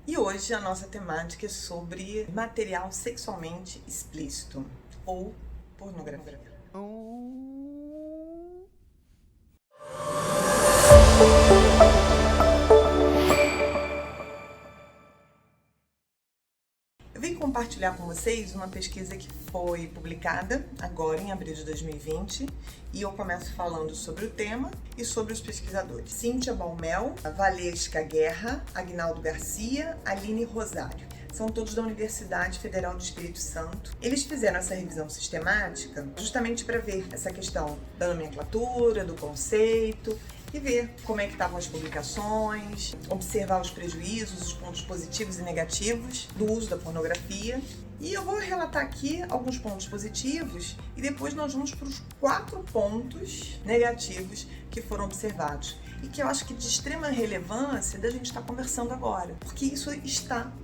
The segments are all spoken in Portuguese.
E hoje a nossa temática é sobre material sexualmente explícito ou pornografia. Eu vim compartilhar com vocês uma pesquisa que foi publicada agora em abril de 2020 e eu começo falando sobre o tema e sobre os pesquisadores. Cíntia Baumel, Valesca Guerra, Agnaldo Garcia, Aline Rosário. São todos da Universidade Federal do Espírito Santo. Eles fizeram essa revisão sistemática justamente para ver essa questão da nomenclatura, do conceito e ver como é que estavam as publicações, observar os prejuízos, os pontos positivos e negativos do uso da pornografia. E eu vou relatar aqui alguns pontos positivos e depois nós vamos para os 4 pontos negativos que foram observados e que eu acho que de extrema relevância da gente estar conversando agora, porque isso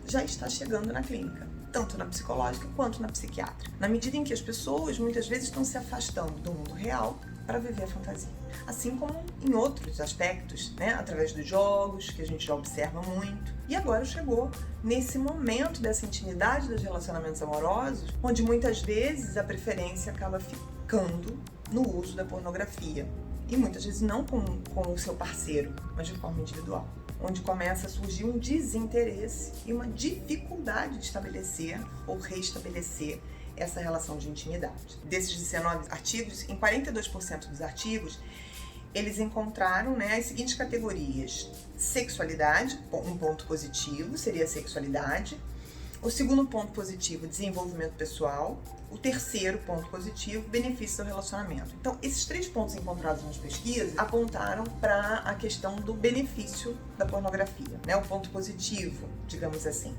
já está chegando na clínica, tanto na psicológica quanto na psiquiátrica, na medida em que as pessoas muitas vezes estão se afastando do mundo real para viver a fantasia. Assim como em outros aspectos, né? Através dos jogos, que a gente já observa muito. E agora chegou nesse momento dessa intimidade dos relacionamentos amorosos, onde muitas vezes a preferência acaba ficando no uso da pornografia. E muitas vezes não com o seu parceiro, mas de forma individual. Onde começa a surgir um desinteresse e uma dificuldade de estabelecer ou restabelecer essa relação de intimidade. Desses 19 artigos, em 42% dos artigos, eles encontraram as seguintes categorias: sexualidade, um ponto positivo seria a sexualidade. O segundo ponto positivo, desenvolvimento pessoal. O terceiro ponto positivo, benefício do relacionamento. Então, esses 3 pontos encontrados nas pesquisas apontaram para a questão do benefício da pornografia, o ponto positivo, digamos assim.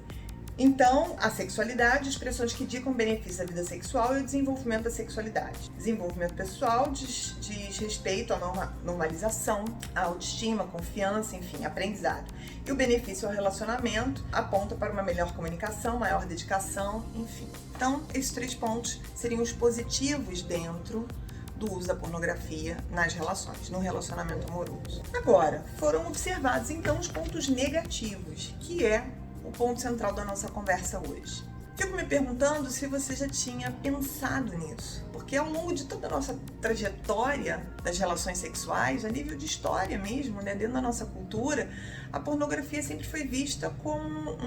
Então, a sexualidade, expressões que indicam benefício da vida sexual e o desenvolvimento da sexualidade. Desenvolvimento pessoal diz respeito à normalização, à autoestima, confiança, enfim, aprendizado. E o benefício ao relacionamento aponta para uma melhor comunicação, maior dedicação, enfim. Então, esses 3 pontos seriam os positivos dentro do uso da pornografia nas relações, no relacionamento amoroso. Agora, foram observados então os pontos negativos, que é o ponto central da nossa conversa hoje. Fico me perguntando se você já tinha pensado nisso, porque ao longo de toda a nossa trajetória das relações sexuais, a nível de história mesmo, dentro da nossa cultura, a pornografia sempre foi vista como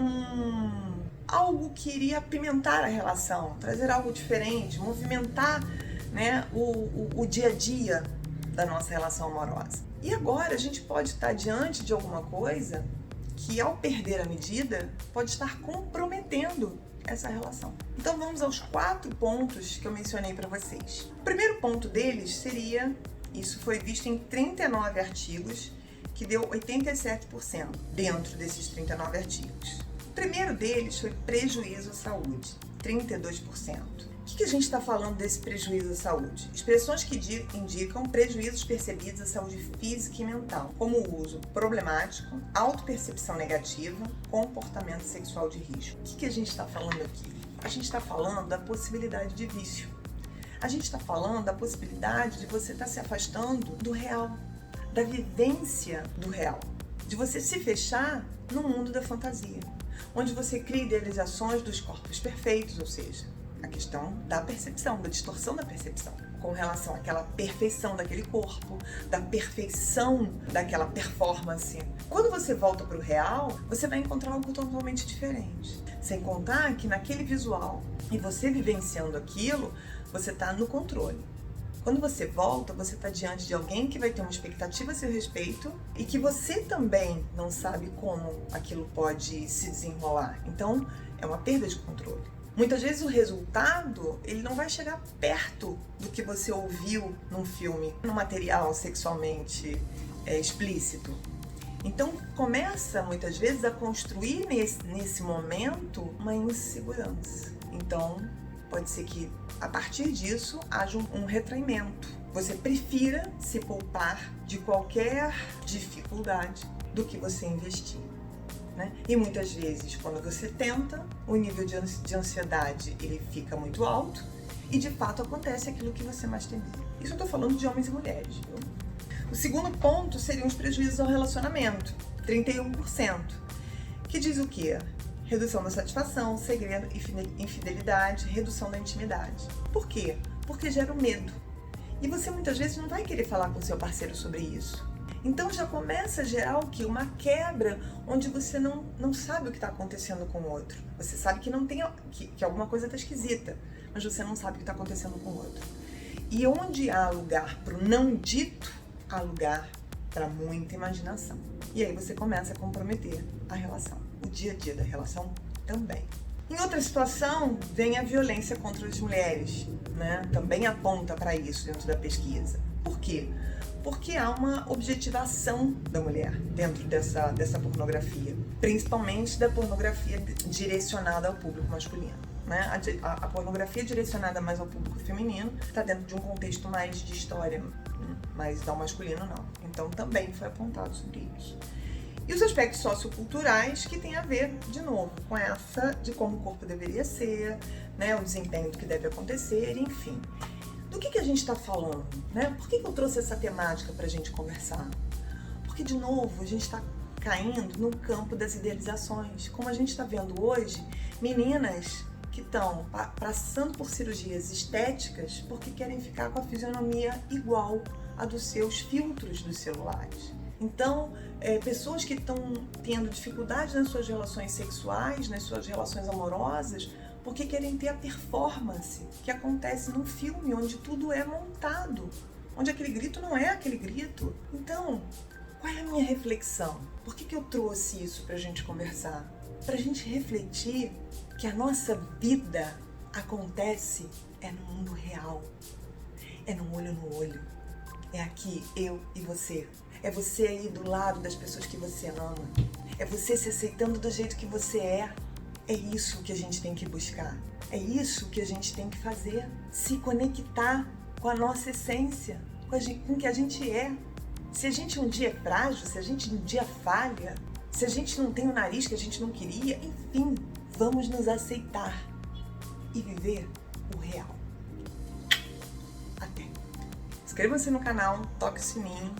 algo que iria apimentar a relação, trazer algo diferente, movimentar o dia a dia da nossa relação amorosa. E agora a gente pode estar diante de alguma coisa que, ao perder a medida, pode estar comprometendo essa relação. Então vamos aos 4 pontos que eu mencionei para vocês. O primeiro ponto deles seria, isso foi visto em 39 artigos, que deu 87% dentro desses 39 artigos. O primeiro deles foi prejuízo à saúde, 32%. O que a gente está falando desse prejuízo à saúde? Expressões que indicam prejuízos percebidos à saúde física e mental, como o uso problemático, autopercepção negativa, comportamento sexual de risco. O que a gente está falando aqui? A gente está falando da possibilidade de vício. A gente está falando da possibilidade de você estar se afastando do real, da vivência do real, de você se fechar no mundo da fantasia, onde você cria idealizações dos corpos perfeitos, ou seja, a questão da percepção, da distorção da percepção, com relação àquela perfeição daquele corpo, da perfeição daquela performance. Quando você volta para o real, você vai encontrar algo totalmente diferente. Sem contar que naquele visual, e você vivenciando aquilo, você está no controle. Quando você volta, você está diante de alguém que vai ter uma expectativa a seu respeito e que você também não sabe como aquilo pode se desenrolar. Então, é uma perda de controle. Muitas vezes o resultado, ele não vai chegar perto do que você ouviu num filme, num material sexualmente explícito. Então, começa muitas vezes a construir nesse momento uma insegurança. Então, pode ser que a partir disso haja um retraimento. Você prefira se poupar de qualquer dificuldade do que você investir. E muitas vezes, quando você tenta, o nível de ansiedade ele fica muito alto e de fato acontece aquilo que você mais temia. Isso eu estou falando de homens e mulheres, viu? O segundo ponto seriam os prejuízos ao relacionamento, 31%. que diz o quê? Redução da satisfação, segredo, infidelidade, redução da intimidade. Por quê? Porque gera o medo. E você muitas vezes não vai querer falar com seu parceiro sobre isso. Então já começa a gerar o quê? Uma quebra onde você não sabe o que está acontecendo com o outro. Você sabe que não tem, que alguma coisa está esquisita, mas você não sabe o que está acontecendo com o outro. E onde há lugar para o não dito, há lugar para muita imaginação. E aí você começa a comprometer a relação, o dia a dia da relação também. Em outra situação, vem a violência contra as mulheres, né? Também aponta para isso dentro da pesquisa. Por quê? Porque há uma objetivação da mulher dentro dessa pornografia, principalmente da pornografia direcionada ao público masculino. Né? A pornografia direcionada mais ao público feminino está dentro de um contexto mais de história, mas ao masculino não. Então também foi apontado sobre isso. E os aspectos socioculturais que têm a ver, de novo, com essa de como o corpo deveria ser, né? O desempenho do que deve acontecer, enfim. Do que a gente está falando? Né? Por que eu trouxe essa temática para a gente conversar? Porque, de novo, a gente está caindo no campo das idealizações. Como a gente está vendo hoje, meninas que estão passando por cirurgias estéticas porque querem ficar com a fisionomia igual a dos seus filtros dos celulares. Então, pessoas que estão tendo dificuldade nas suas relações sexuais, nas suas relações amorosas, porque querem ter a performance que acontece num filme onde tudo é montado, onde aquele grito não é aquele grito. Então, qual é a minha reflexão? Por que eu trouxe isso para a gente conversar? Para a gente refletir que a nossa vida acontece no mundo real, no olho no olho. É aqui, eu e você. É você aí do lado das pessoas que você ama. É você se aceitando do jeito que você é. É isso que a gente tem que buscar. É isso que a gente tem que fazer. Se conectar com a nossa essência, com o que a gente é. Se a gente um dia é frágil, se a gente um dia falha, se a gente não tem o nariz que a gente não queria, enfim, vamos nos aceitar e viver o real. Até! Inscreva-se no canal, toque o sininho.